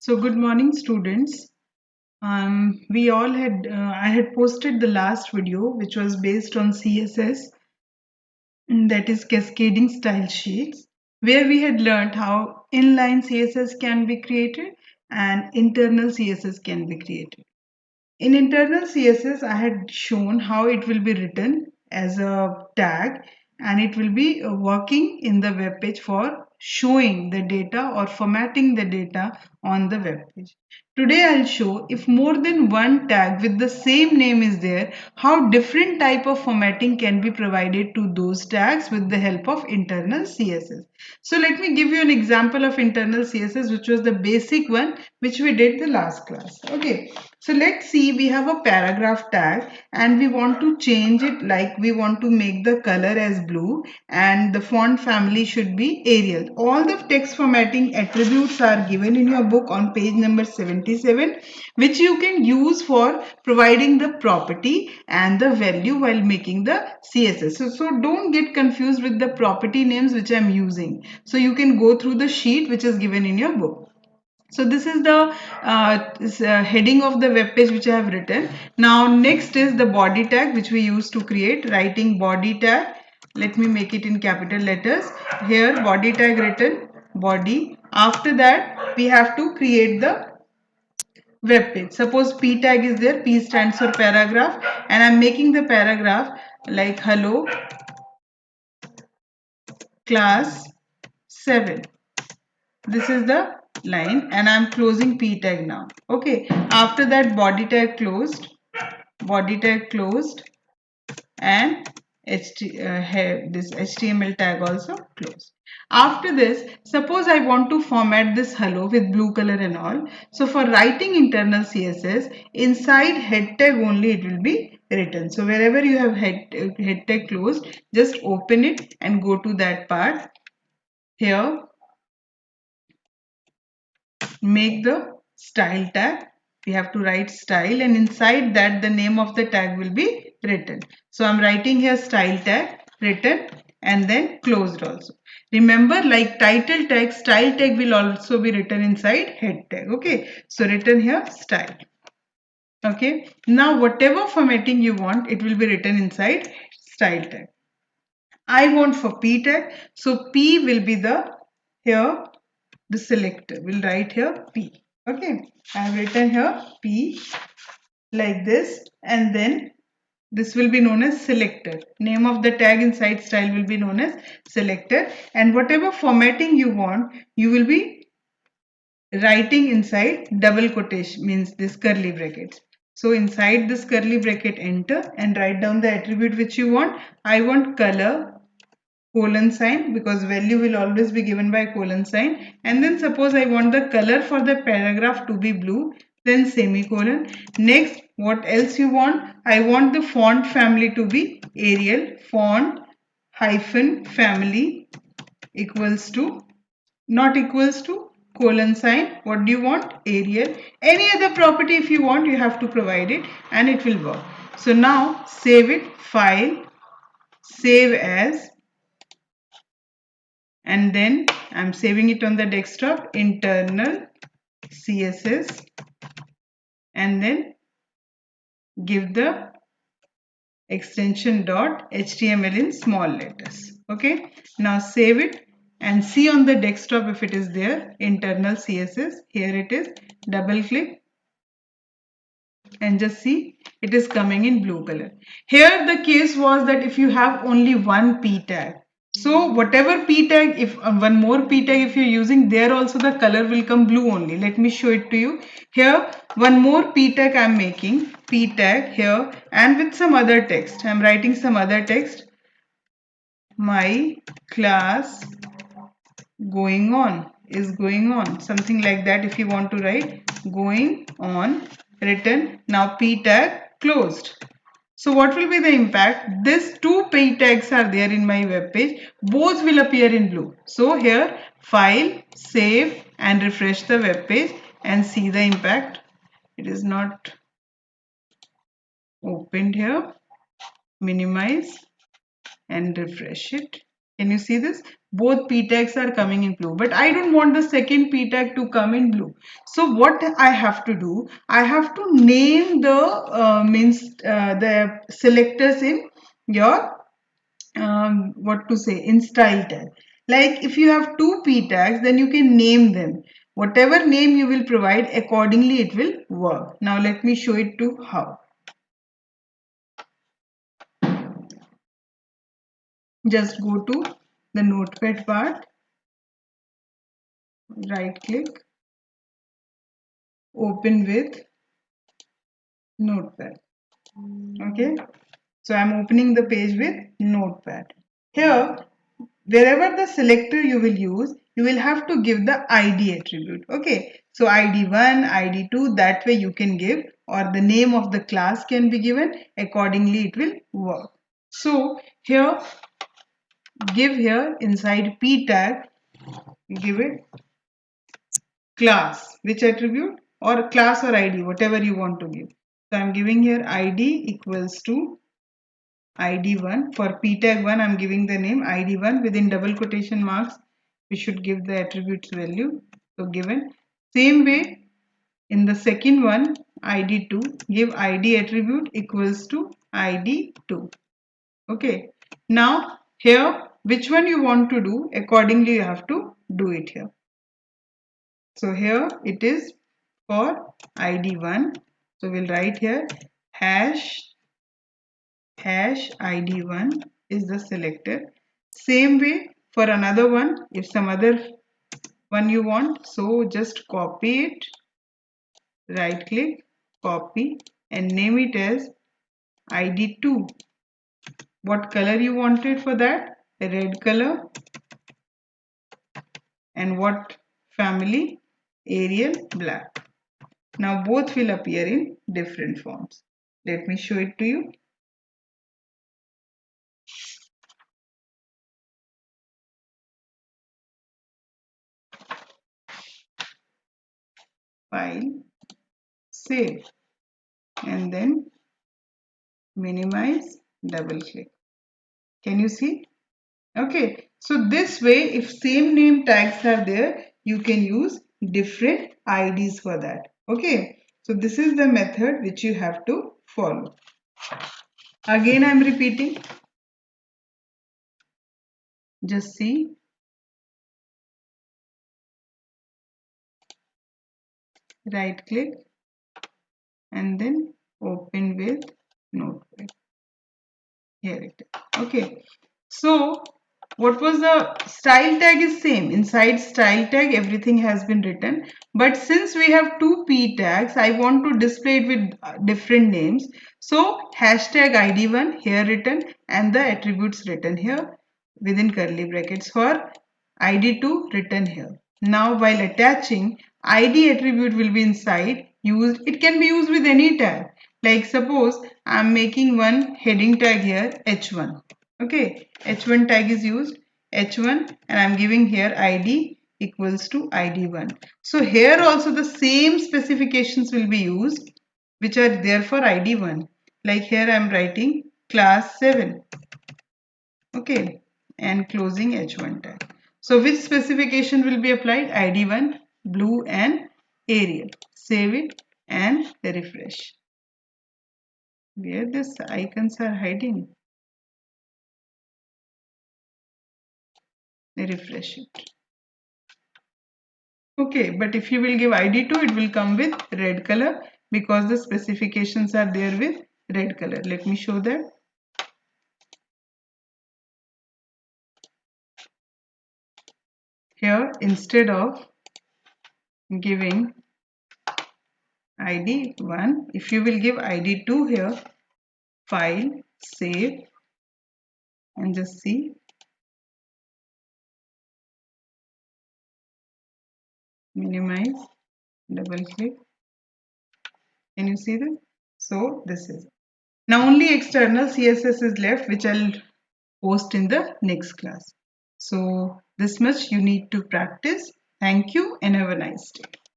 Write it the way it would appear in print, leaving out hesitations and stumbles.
So good morning, students. We all had I had posted the last video, which was based on CSS, that is cascading style sheets, where we had learned how inline CSS can be created and internal CSS can be created. In internal CSS, I had shown how it will be written as a tag and it will be working in the web page for showing the data or formatting the data on the web page. Today I'll show if more than one tag with the same name is there, how different type of formatting can be provided to those tags with the help of internal CSS. So let me give you an example of internal CSS, which was the basic one which we did the last class. Okay, so let's see, we have a paragraph tag and we want to change it, like we want to make the color as blue and the font family should be Arial. All the text formatting attributes are given in your book on page number 77, which you can use for providing the property and the value while making the CSS. So don't get confused with the property names which I'm using. So you can go through the sheet which is given in your book. So this is the heading of the web page which I have written. Now next is the body tag which we use to create, writing body tag. Let me make it in capital letters. Here body tag written, body. After that we have to create the web page. Suppose P tag is there, P stands for paragraph, and I'm making the paragraph like hello class 7. This is the line and I'm closing P tag now. Okay, after that body tag closed, and this HTML tag also closed. After this, suppose I want to format this hello with blue color and all. So for writing internal CSS, inside head tag only it will be written. So wherever you have head tag closed, just open it and go to that part. Here make the style tag. We have to write style and inside that the name of the tag will be written. So I'm writing here style tag written and then closed also. Remember, like title tag, style tag will also be written inside head tag. Okay, so written here style. Okay, now whatever formatting you want, it will be written inside style tag. I want for P tag, so P will be the here the selector. We'll write here P. Okay, I have written here P like this, and then this will be known as selector. Name of the tag inside style will be known as selector, and whatever formatting you want, you will be writing inside double quotation, means this curly brackets. So inside this curly bracket enter and write down the attribute which you want. I want color colon sign, because value will always be given by colon sign, and then suppose I want the color for the paragraph to be blue, then semicolon. Next, what else you want? I want the font family to be Arial. Font hyphen family equals to, not equals to, colon sign. What do you want? Arial. Any other property if you want, you have to provide it and it will work. So now save it, file, save as, and then I'm saving it on the desktop, internal CSS, and then give the extension .html in small letters. Okay, now save it and see on the desktop if it is there, internal CSS. Here it is. Double click and just see it is coming in blue color. Here the case was that if you have only one P tag, so whatever P tag, if one more P tag if you're using, there also the color will come blue only. Let me show it to you. Here one more P tag I'm making, P tag here, and with some other text. I'm writing some other text. My class going on is going on, something like that. If you want to write going on, written. Now P tag closed. So what will be the impact? These two P tags are there in my web page. Both will appear in blue. So here file, save and refresh the web page and see the impact. It is not opened here. Minimize and refresh it. Can you see this? Both p tags are coming in blue, but I don't want the second p tag to come in blue. So what I have to do, I have to name the the selectors in your what to say, in style tag. Like if you have two p tags, then you can name them. Whatever name you will provide, accordingly it will work. Now let me show it to how. Just go to the notepad part, right click, open with notepad. Okay, so I'm opening the page with notepad. Here, wherever the selector you will use, you will have to give the ID attribute. Okay, so ID1, ID2, that way you can give, or the name of the class can be given, accordingly it will work. So here, give here inside p tag, give it class, which attribute, or class or ID, whatever you want to give. So I'm giving here ID equals to ID1. For p tag 1, I'm giving the name ID1 within double quotation marks. We should give the attributes value. So given. Same way, in the second one, ID2, give ID attribute equals to ID2. Okay. Now, here, which one you want to do, accordingly you have to do it here. So here it is for ID1. So we'll write here hash ID1 is the selector. Same way for another one, if some other one you want, so just copy it, right click, copy, and name it as ID2. What color you wanted for that? A red color. And what family? Arial black. Now both will appear in different forms. Let me show it to you. File, save, and then minimize, double click. Can you see? Okay, so this way, if same name tags are there, you can use different IDs for that. Okay, so this is the method which you have to follow. Again, I'm repeating. Just see. Right click and then open with Notepad. Here it is. Okay, so what was the style tag is same. Inside style tag everything has been written, but since we have two p tags, I want to display it with different names. So hashtag ID1 here written and the attributes written here within curly brackets for ID2 written here. Now while attaching, ID attribute will be inside used. It can be used with any tag. Like suppose I am making one heading tag here H1. Okay, H1 tag is used, H1, and I'm giving here ID equals to ID1. So here also the same specifications will be used which are there for ID1. Like here I'm writing class 7. Okay, and closing H1 tag. So which specification will be applied? ID1, blue and Arial. Save it and refresh. Where these icons are hiding? Refresh it. Okay, but if you will give ID2, it will come with red color because the specifications are there with red color. Let me show that. Here, instead of giving ID1, if you will give ID2 here, file, save, and just see. Minimize, double click. Can you see this? So this is. Now only external CSS is left, which I'll post in the next class. So this much you need to practice. Thank you and have a nice day.